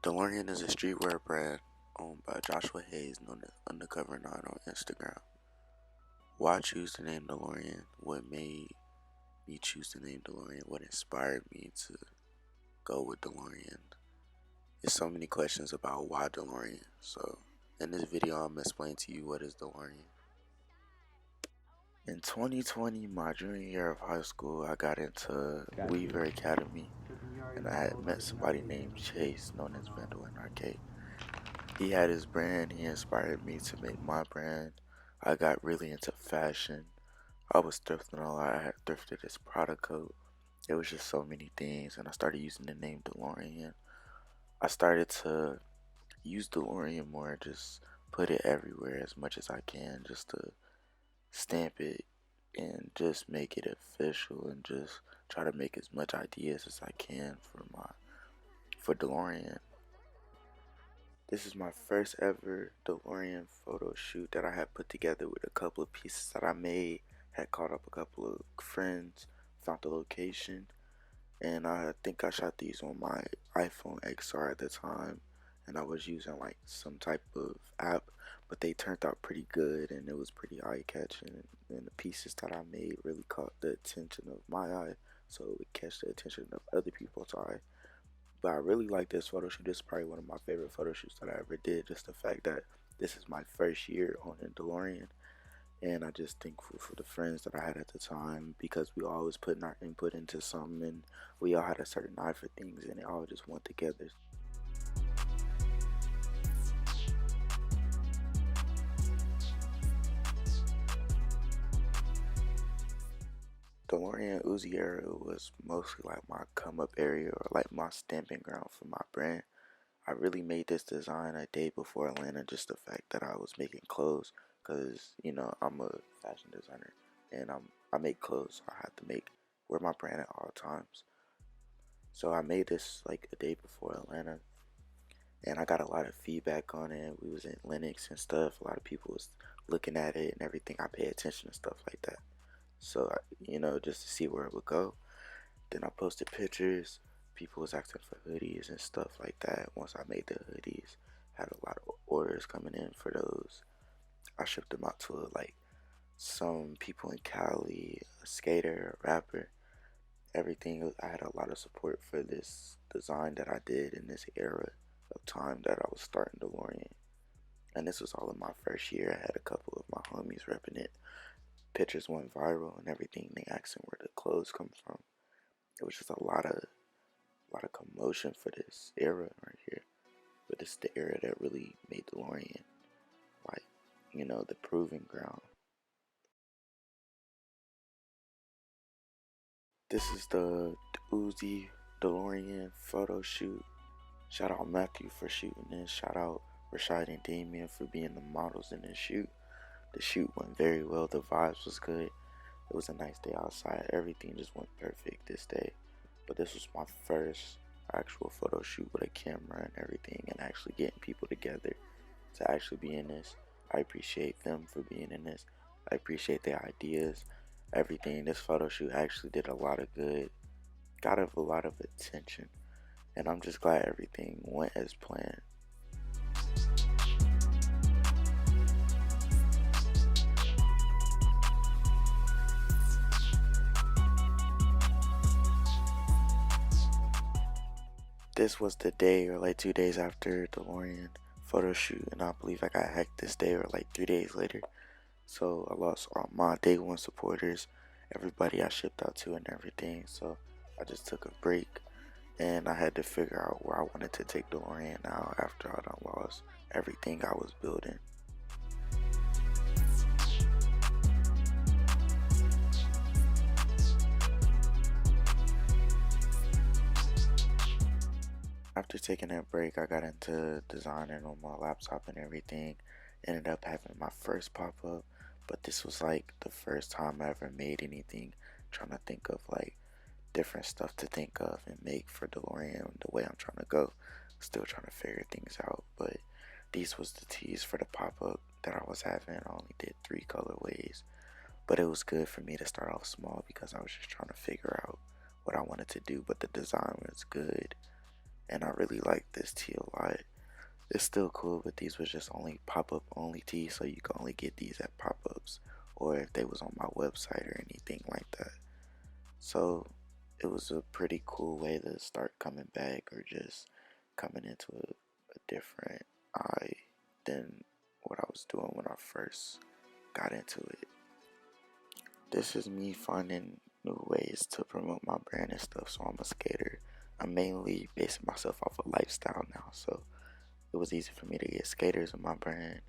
DeLorean is a streetwear brand owned by Joshua Hayes, known as Undercover9 on Instagram. Why choose the name DeLorean? What made me choose the name DeLorean? What inspired me to go with DeLorean? There's so many questions about why DeLorean. So in this video, I'm going to explain to you what is DeLorean. In 2020, my junior year of high school, I got into Weaver Academy, and I had met somebody named Chase, known as Vandal in Arcade. He had his brand, he inspired me to make my brand. I got really into fashion. I was thrifting a lot. I had thrifted his product coat. It was just so many things, and I started using the name DeLorean. I started to use DeLorean more, just put it everywhere as much as I can, just to stamp it and just make it official, and just try to make as much ideas as I can for DeLorean. This is my first ever DeLorean photo shoot that I had put together with a couple of pieces that I made. Had called up a couple of friends, found the location, and I think I shot these on my iPhone XR at the time, and I was using like some type of app, but they turned out pretty good, and it was pretty eye-catching, and the pieces that I made really caught the attention of my eye, so it would catch the attention of other people's eye. But I really like this photo shoot. This is probably one of my favorite photo shoots that I ever did. Just the fact that this is my first year on a DeLorean. And I just thankful for the friends that I had at the time, because we always putting our input into something, and we all had a certain eye for things, and it all just went together. DeLorean Uzi era was mostly like my come up area, or like my stamping ground for my brand. I really made this design a day before Atlanta, just the fact that I was making clothes, because I'm a fashion designer, and I make clothes, so I have to wear my brand at all times. So I made this like a day before Atlanta, and I got a lot of feedback on it. We was in Linux and stuff. A lot of people was looking at it and everything. I pay attention to stuff like that. So just to see where it would go. Then I posted pictures. People was asking for hoodies and stuff like that. Once I made the hoodies, had a lot of orders coming in for those. I shipped them out to like some people in Cali, a skater, a rapper, everything. I had a lot of support for this design that I did in this era of time that I was starting DeLorean. And this was all in my first year. I had a couple of my homies repping it. Pictures went viral and everything. They asking where the clothes come from. It was just a lot of commotion for this era right here. But this is the era that really made DeLorean like, the proving ground. This is the Uzi DeLorean photo shoot. Shout out Matthew for shooting this. Shout out Rashad and Damien for being the models in this shoot. The shoot went very well. The vibes was good. It was a nice day outside. Everything just went perfect this day. But this was my first actual photo shoot with a camera and everything, and actually getting people together to actually be in this. I appreciate them for being in this. I appreciate their ideas, everything. This photo shoot actually did a lot of good, got a lot of attention, and I'm just glad everything went as planned. This was the day or like 2 days after DeLorean photo shoot, and I believe I got hacked this day or like 3 days later. So I lost all my day one supporters, everybody I shipped out to and everything. So I just took a break, and I had to figure out where I wanted to take DeLorean now after I done lost everything I was building. After taking that break, I got into designing on my laptop and everything. Ended up having my first pop-up, but this was like the first time I ever made anything. Trying to think of like different stuff to think of and make for DeLorean the way I'm trying to go. Still trying to figure things out, but these was the tees for the pop-up that I was having. I only did 3 colorways, but it was good for me to start off small because I was just trying to figure out what I wanted to do, but the design was good. and I really like this tee a lot. It's still cool, but these was just only pop-up only tees, so you can only get these at pop-ups or if they was on my website or anything like that. So it was a pretty cool way to start coming back or just coming into a different eye than what I was doing when I first got into it. This is me finding new ways to promote my brand and stuff. So I'm a skater. I'm mainly basing myself off of lifestyle now. So it was easy for me to get skaters in my brand,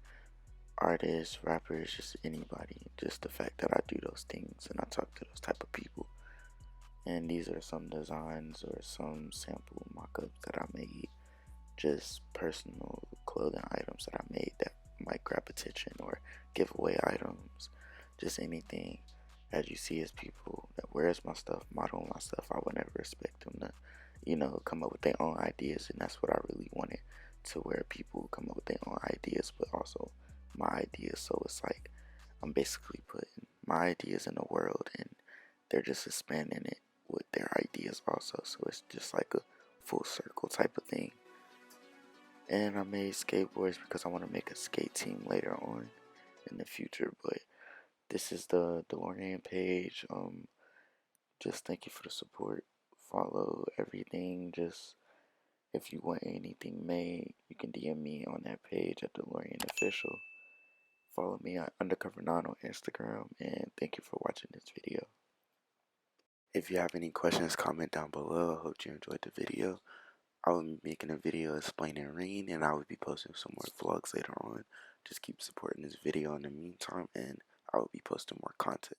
artists, rappers, just anybody. Just the fact that I do those things and I talk to those type of people. And these are some designs or some sample mock-ups that I made. Just personal clothing items that I made that might grab attention, or giveaway items, just anything. As you see, as people that wears my stuff, model my stuff, I would never expect them to, come up with their own ideas, and that's what I really wanted, to where people come up with their own ideas, but also my ideas. So it's like I'm basically putting my ideas in the world, and they're just expanding it with their ideas also. So it's just like a full circle type of thing. And I made skateboards because I want to make a skate team later on in the future. But this is the DeLorean page. Just thank you for the support. Follow everything. Just if you want anything made, you can DM me on that page at DeLorean Official. Follow me at Undercover9 on Instagram. And thank you for watching this video. If you have any questions, comment down below. I hope you enjoyed the video. I will be making a video explaining rain, and I will be posting some more vlogs later on. Just keep supporting this video in the meantime, and I will be posting more content.